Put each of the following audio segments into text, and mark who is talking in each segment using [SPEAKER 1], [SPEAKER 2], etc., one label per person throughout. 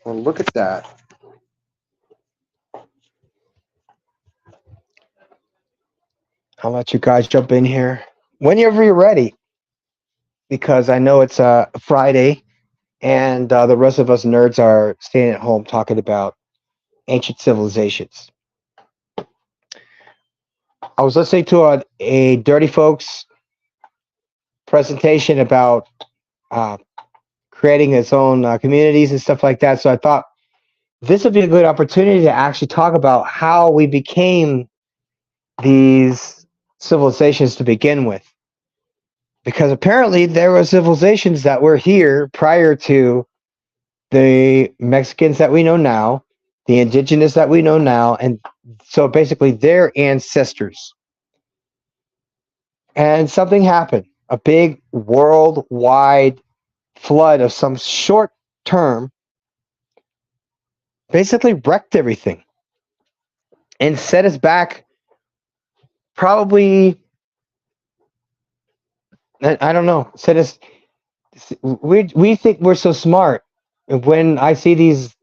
[SPEAKER 1] Well, look at that. I'll let you guys jump in here whenever you're ready, because I know it's Friday, and the rest of us nerds are staying at home talking about ancient civilizations. I was listening to a Dirty Folks presentation about uh, creating its own communities and stuff like that. So I thought this would be a good opportunity to actually talk about how we became these civilizations to begin with. Because apparently there were civilizations that were here prior to the Mexicans that we know now, the indigenous that we know now, and so basically their ancestors. And something happened. A big worldwide flood of some short term basically wrecked everything and set us back probably, I don't know, set us, we think we're so smart. When I see these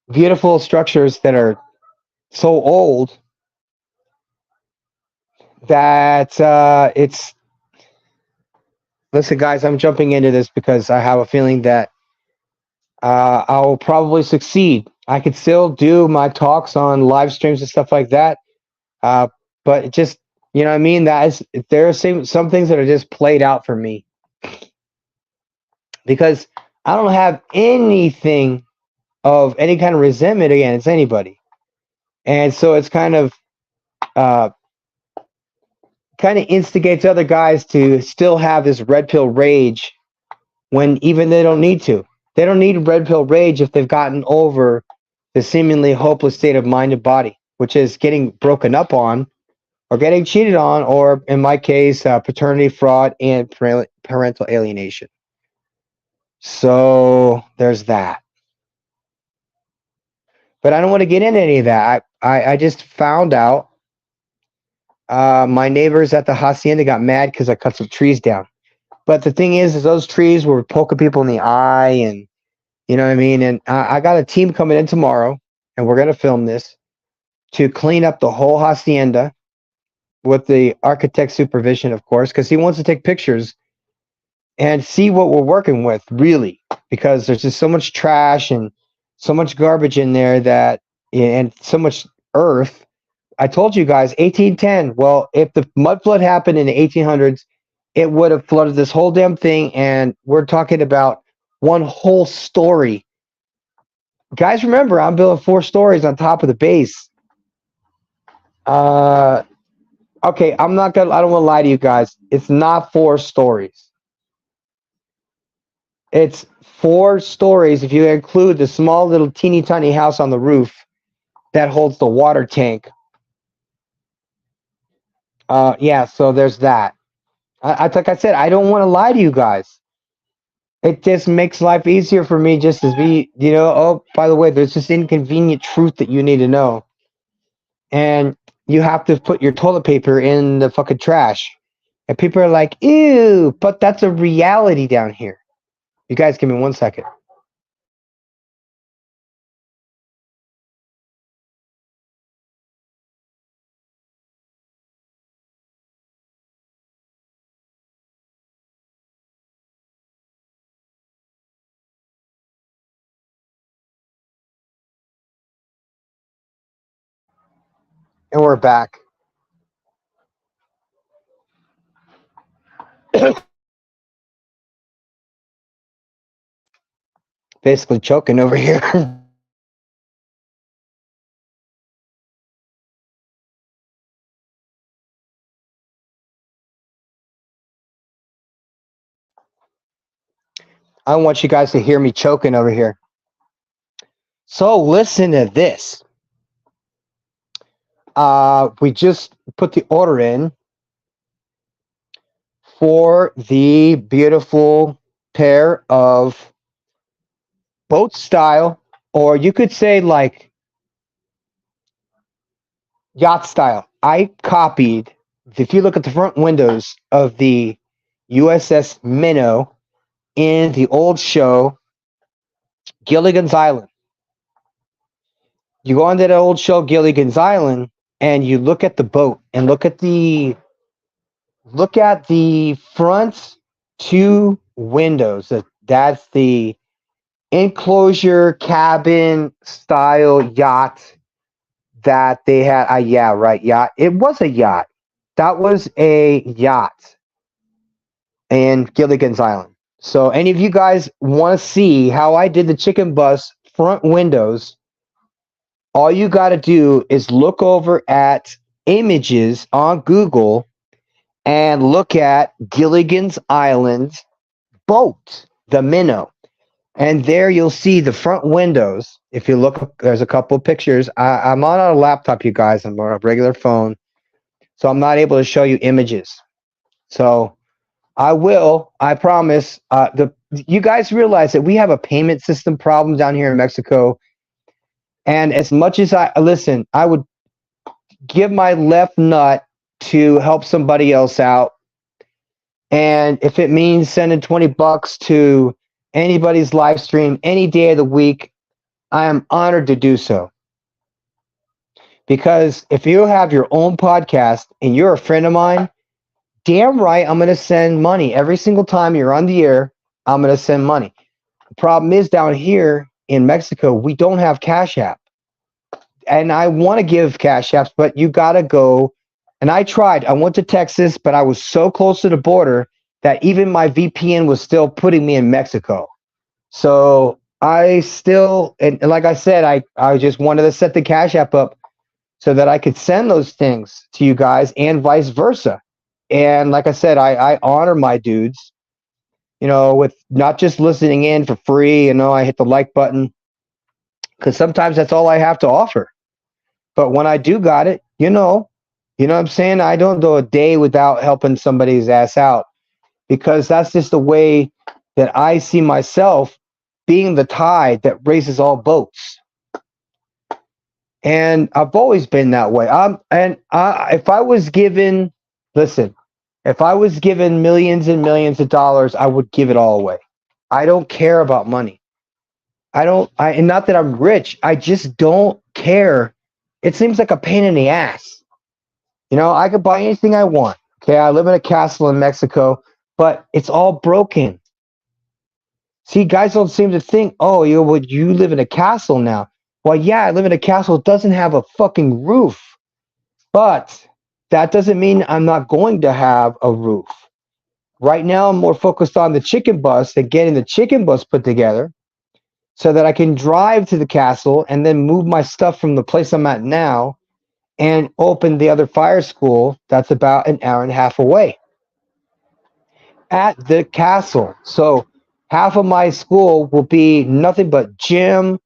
[SPEAKER 1] beautiful structures that are so old that it's, listen guys, I'm jumping into this because I have a feeling that I'll probably succeed. I could still do my talks on live streams and stuff like that, uh, but it just, you know what I mean, that is, there are some things that are just played out for me because I don't have anything of any kind of resentment against anybody, and so it's uh, kind of instigates other guys to still have this red pill rage when even they don't need to. They don't need red pill rage if they've gotten over the seemingly hopeless state of mind and body, which is getting broken up on or getting cheated on, or in my case, paternity fraud and parental alienation. So there's that. But I don't want to get into any of that. I just found out my neighbors at the hacienda got mad because I cut some trees down. But the thing is those trees were poking people in the eye, and you know what I mean? And I got a team coming in tomorrow, and we're going to film this to clean up the whole hacienda with the architect's supervision, of course, because he wants to take pictures and see what we're working with, really, because there's just so much trash and so much garbage in there that, and so much earth. I told you guys, 1810. Well, if the mud flood happened in the 1800s, it would have flooded this whole damn thing, and we're talking about one whole story. Guys, remember, I'm building 4 stories on top of the base. Okay, I don't want to lie to you guys. It's not 4 stories. It's 4 stories if you include the small little teeny tiny house on the roof that holds the water tank. Yeah, so there's that. Like I said, I don't want to lie to you guys. It just makes life easier for me just to be, oh, by the way, there's this inconvenient truth that you need to know. And you have to put your toilet paper in the fucking trash. And people are like, ew, but that's a reality down here. You guys give me 1 second. And we're back. Basically choking over here. I want you guys to hear me choking over here. So listen to this. We just put the order in for the beautiful pair of boat style, or you could say like yacht style. I copied, if you look at the front windows of the USS Minnow in the old show Gilligan's Island. You go onto that old show, Gilligan's Island, and you look at the boat and look at the front two windows. That's the enclosure cabin style yacht that they had. Yeah, right, yacht. It was a yacht. That was a yacht in Gilligan's Island. So any of you guys want to see how I did the chicken bus front windows, all you got to do is look over at images on Google and look at Gilligan's Island boat, the minnow. And there you'll see the front windows. If you look, there's a couple of pictures. I'm on a laptop, you guys. I'm on a regular phone. So I'm not able to show you images. So I will, I promise. You guys realize that we have a payment system problem down here in Mexico. And as much as I would give my left nut to help somebody else out. And if it means sending $20 to anybody's live stream any day of the week, I am honored to do so. Because if you have your own podcast and you're a friend of mine, damn right, I'm going to send money. Every single time you're on the air, I'm going to send money. The problem is down here in Mexico, we don't have Cash App. And I want to give Cash Apps, but you got to go. And I tried. I went to Texas, but I was so close to the border that even my VPN was still putting me in Mexico. So I still, and like I said, I just wanted to set the Cash App up so that I could send those things to you guys and vice versa. And like I said, I honor my dudes, with not just listening in for free. I hit the like button because sometimes that's all I have to offer. But when I do got it, you know what I'm saying? I don't go a day without helping somebody's ass out because that's just the way that I see myself being the tide that raises all boats. And I've always been that way. If I was given millions and millions of dollars, I would give it all away. I don't care about money. And not that I'm rich. I just don't care. It seems like a pain in the ass. I could buy anything I want. Okay, I live in a castle in Mexico, but it's all broken. See, guys don't seem to think, oh, you live in a castle now. Well, yeah, I live in a castle. It doesn't have a fucking roof. But that doesn't mean I'm not going to have a roof. Right now, I'm more focused on the chicken bus and getting the chicken bus put together so that I can drive to the castle and then move my stuff from the place I'm at now and open the other fire school that's about an hour and a half away at the castle. So half of my school will be nothing but gym,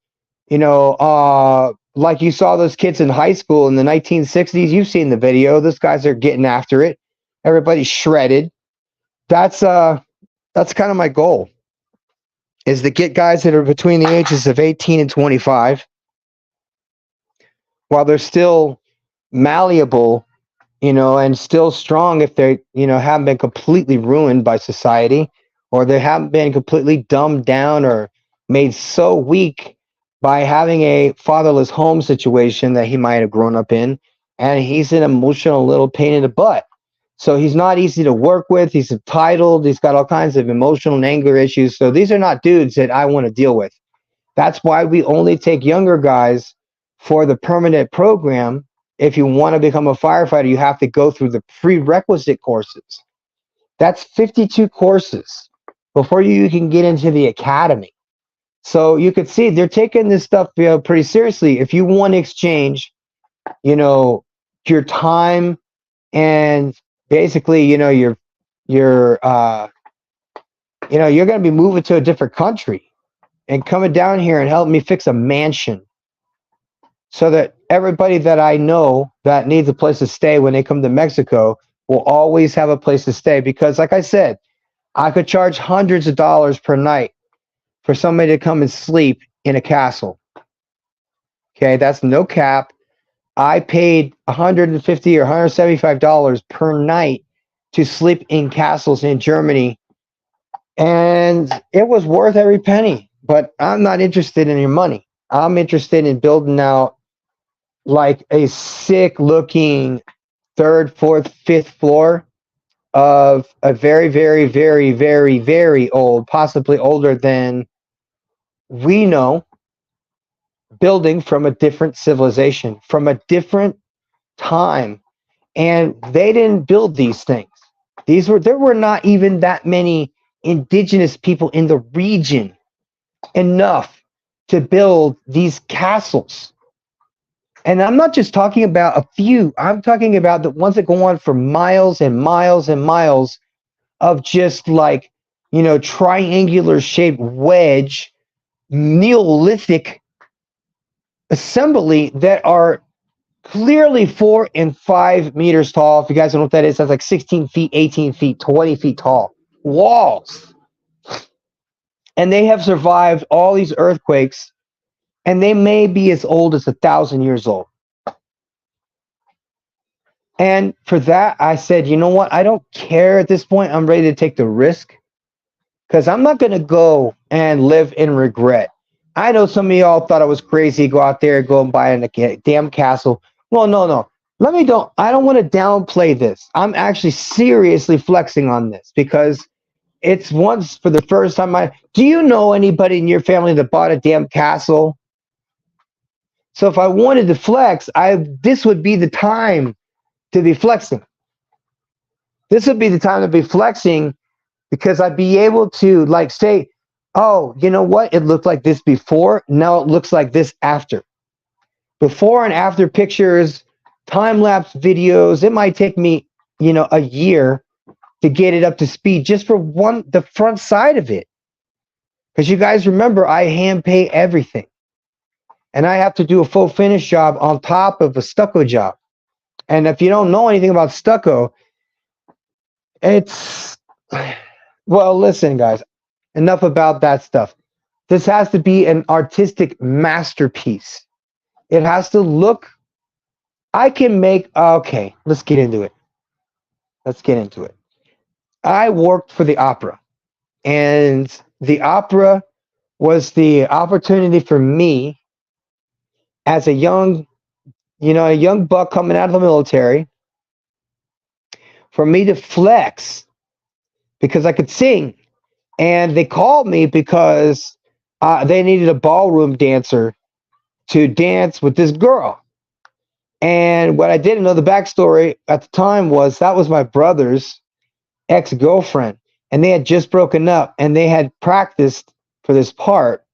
[SPEAKER 1] like you saw those kids in high school in the 1960s. You've seen the video. Those guys are getting after it. Everybody's shredded. That's kind of my goal, is to get guys that are between the ages of 18 and 25 while they're still malleable, and still strong if they, haven't been completely ruined by society or they haven't been completely dumbed down or made so weak by having a fatherless home situation that he might have grown up in, and he's an emotional little pain in the butt. So he's not easy to work with. He's entitled. He's got all kinds of emotional and anger issues. So these are not dudes that I want to deal with. That's why we only take younger guys for the permanent program. If you want to become a firefighter, you have to go through the prerequisite courses. That's 52 courses before you can get into the academy. So you could see they're taking this stuff pretty seriously. If you want to exchange, your time and basically, you're going to be moving to a different country and coming down here and help me fix a mansion so that everybody that I know that needs a place to stay when they come to Mexico will always have a place to stay. Because like I said, I could charge hundreds of dollars per night for somebody to come and sleep in a castle. Okay, that's no cap. I paid $150 or $175 per night to sleep in castles in Germany, and it was worth every penny But I'm not interested in your money. I'm interested in building out like a sick looking third, fourth, fifth floor of a very, very, very, very, very old, possibly older than we know, building from a different civilization, from a different time. And they didn't build these things. There were not even that many indigenous people in the region enough to build these castles. And I'm not just talking about a few, I'm talking about the ones that go on for miles and miles and miles of just like, triangular shaped wedge, Neolithic assembly that are clearly 4 and 5 meters tall. If you guys don't know what that is, that's like 16 feet, 18 feet, 20 feet tall walls. And they have survived all these earthquakes, and they may be as old as 1,000 years old. And for that, I said, you know what? I don't care at this point. I'm ready to take the risk because I'm not going to go and live in regret. I know some of y'all thought I was crazy. Go out there, go and buy a damn castle. Well, no. I don't want to downplay this. I'm actually seriously flexing on this because it's once for the first time. Do you know anybody in your family that bought a damn castle? So if I wanted to flex, this would be the time to be flexing. This would be the time to be flexing because I'd be able to like say, oh, you know what? It looked like this before. Now it looks like this after. Before and after pictures, time-lapse videos. It might take me, a year to get it up to speed just for the front side of it. Because you guys remember, I hand pay everything. And I have to do a full finish job on top of a stucco job. And if you don't know anything about stucco, it's, well, listen, guys, enough about that stuff. This has to be an artistic masterpiece. It has to look, okay, let's get into it. I worked for the opera, and the opera was the opportunity for me as a young buck coming out of the military, for me to flex because I could sing. And they called me because they needed a ballroom dancer to dance with this girl. And what I didn't know, the backstory at the time, was that was my brother's ex-girlfriend. And they had just broken up, and they had practiced for this part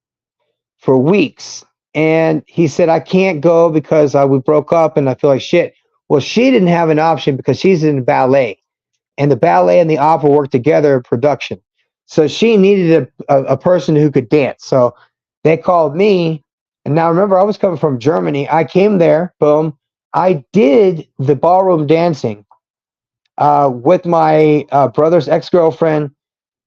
[SPEAKER 1] for weeks. And he said, I can't go because we broke up and I feel like shit. Well, she didn't have an option because she's in ballet. And the ballet and the opera work together in production. So she needed a person who could dance. So they called me. And now remember, I was coming from Germany. I came there, boom. I did the ballroom dancing with my brother's ex-girlfriend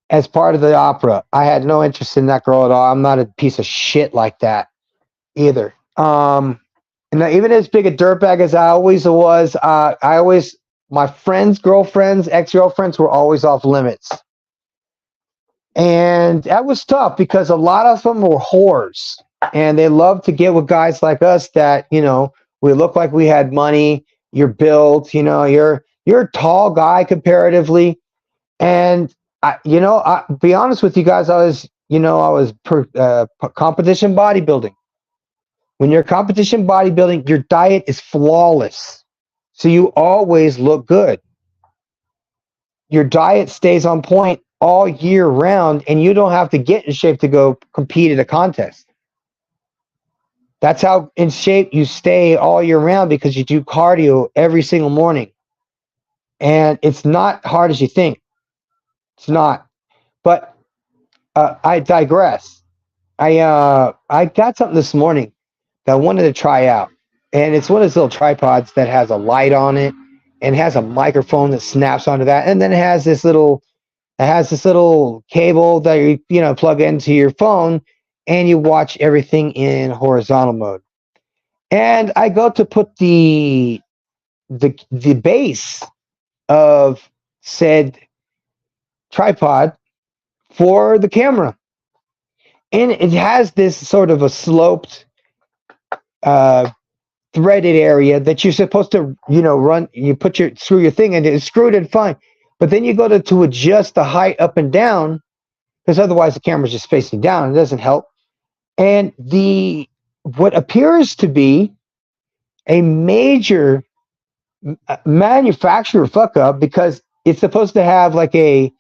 [SPEAKER 1] as part of the opera. I had no interest in that girl at all. I'm not a piece of shit like that either. And even as big a dirtbag as I always was, my friends' girlfriends, ex-girlfriends were always off limits. And that was tough because a lot of them were whores. And they loved to get with guys like us that, we look like we had money, you're built, you're a tall guy comparatively. And, I be honest with you guys, I was competition bodybuilding. When you're competition bodybuilding, your diet is flawless. So you always look good. Your diet stays on point all year round, and you don't have to get in shape to go compete at a contest. That's how in shape you stay all year round, because you do cardio every single morning. And it's not hard as you think. It's not. But I digress. I got something this morning that I wanted to try out. And it's one of those little tripods that has a light on it and has a microphone that snaps onto that. And then it has this little cable that you plug into your phone, and you watch everything in horizontal mode. And I go to put the base of said tripod for the camera. and it has this sort of a sloped, uh, threaded area that you're supposed to, run. You put your screw your thing in, it's screwed in fine, but then you go to adjust the height up and down because otherwise the camera's just facing down. It doesn't help. And the what appears to be a major manufacturer fuck up because it's supposed to have like a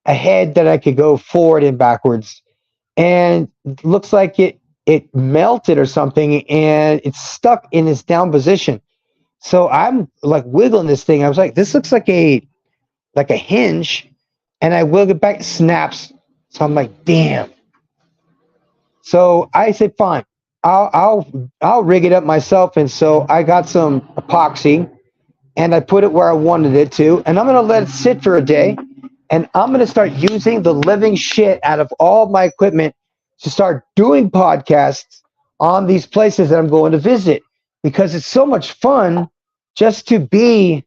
[SPEAKER 1] head that I could go forward and backwards, and looks like it melted or something, and it's stuck in its down position. So I'm like wiggling this thing. I was like, this looks like a hinge, and I wiggle it back, snaps. So I'm like, damn. So I said, fine, I'll rig it up myself, and so I got some epoxy, and I put it where I wanted it to, and I'm gonna let it sit for a day, and I'm gonna start using the living shit out of all my equipment to start doing podcasts on these places that I'm going to visit because it's so much fun just to be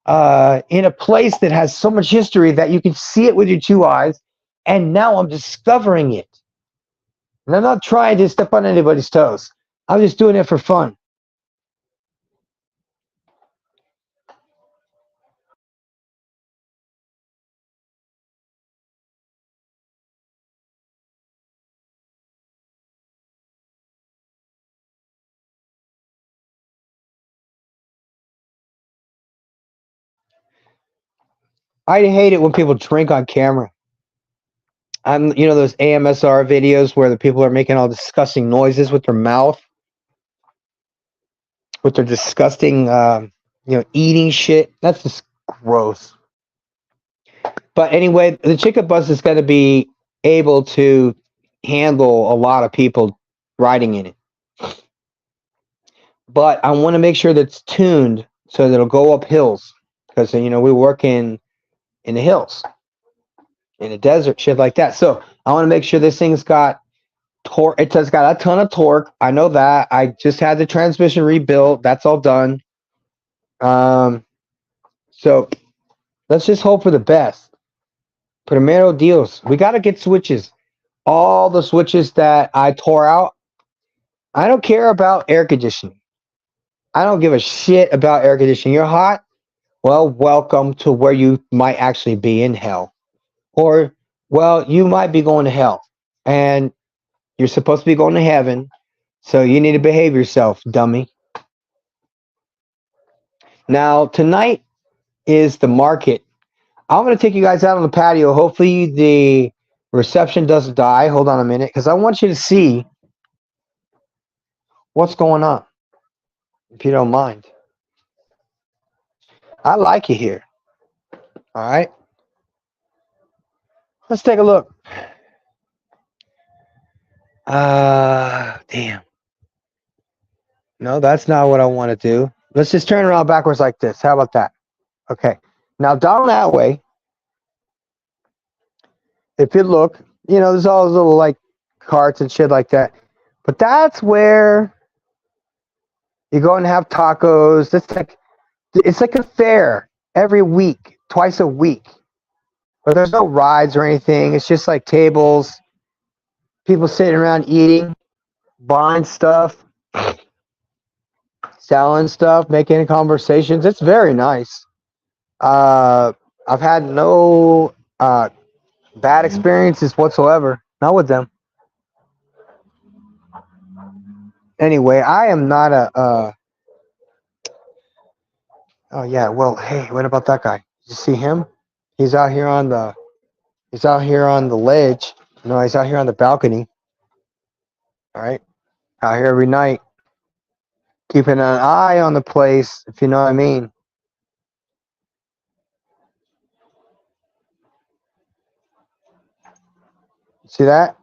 [SPEAKER 1] in a place that has so much history that you can see it with your two eyes, and now I'm discovering it. And I'm not trying to step on anybody's toes. I'm just doing it for fun. I hate it when people drink on camera. Those AMSR videos where the people are making all disgusting noises with their mouth, with their disgusting, eating shit. That's just gross. But anyway, the chicken bus is going to be able to handle a lot of people riding in it. But I want to make sure that's tuned so that it'll go up hills because we work in the hills, in the desert, shit like that. So I want to make sure this thing's got torque. It's got a ton of torque. I know that. I just had the transmission rebuilt. That's all done. So let's just hope for the best. Primero Dios. We got to get switches. All the switches that I tore out. I don't care about air conditioning. I don't give a shit about air conditioning. You're hot? Well, welcome to where you might actually be in hell. Or, well, you might be going to hell. And you're supposed to be going to heaven. So you need to behave yourself, dummy. Now, tonight is the market. I'm going to take you guys out on the patio. Hopefully the reception doesn't die. Hold on a minute, because I want you to see what's going on, if you don't mind. I like it here. All right. Let's take a look. Damn. No, that's not what I want to do. Let's just turn around backwards like this. How about that? Okay. Now down that way, if you look, there's all those little like carts and shit like that. But that's where you go and have tacos. It's like a fair every week, twice a week. But there's no rides or anything. It's just like tables, people sitting around eating, buying stuff, selling stuff, making conversations. It's very nice. I've had no bad experiences whatsoever. Not with them. Anyway, I am not a. Oh yeah. Well, hey, what about that guy? Did you see him? He's out here on the. He's out here on the ledge. No, he's out here on the balcony. All right, out here every night, keeping an eye on the place, if you know what I mean. See that?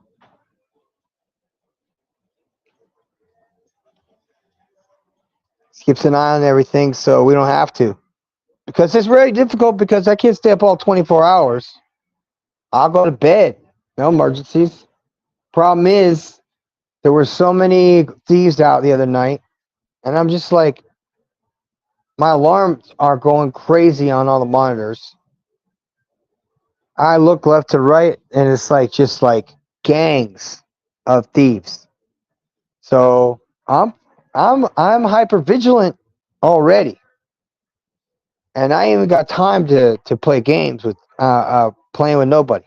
[SPEAKER 1] Keeps an eye on everything, so we don't have to. Because it's very difficult because I can't stay up all 24 hours. I'll go to bed. No emergencies. Problem is, there were so many thieves out the other night, and I'm just like, my alarms are going crazy on all the monitors. I look left to right, and it's like just like gangs. of thieves. So I'm hyper vigilant already, and I ain't even got time to play games with playing with nobody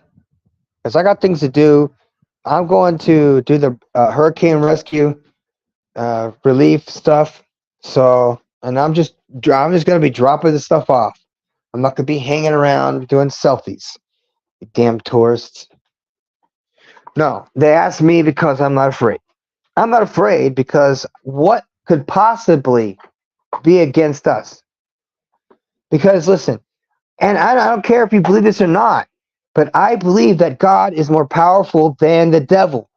[SPEAKER 1] because I got things to do. I'm going to do the hurricane rescue relief stuff. So, and I'm just gonna be dropping the stuff off. I'm not gonna be hanging around doing selfies. You damn tourists. No, they asked me because I'm not afraid. I'm not afraid because what could possibly be against us? Because listen, and I don't care if you believe this or not, but I believe that God is more powerful than the devil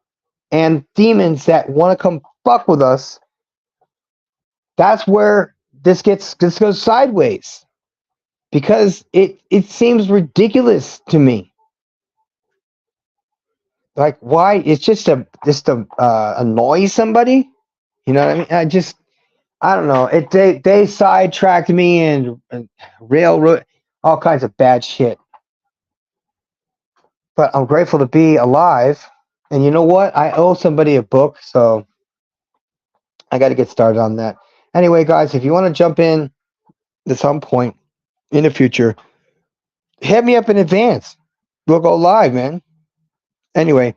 [SPEAKER 1] and demons that want to come fuck with us. That's where this goes sideways because it seems ridiculous to me. Like why? It's just to annoy somebody. You know what I mean? I don't know. They sidetracked me and railroad all kinds of bad shit. But I'm grateful to be alive. And you know what? I owe somebody a book, so I got to get started on that. Anyway, guys, if you want to jump in at some point in the future, hit me up in advance. We'll go live, man. Anyway,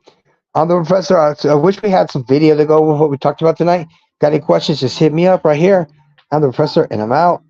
[SPEAKER 1] I'm the professor. I wish we had some video to go with what we talked about tonight. Got any questions? Just hit me up right here. I'm the professor, and I'm out.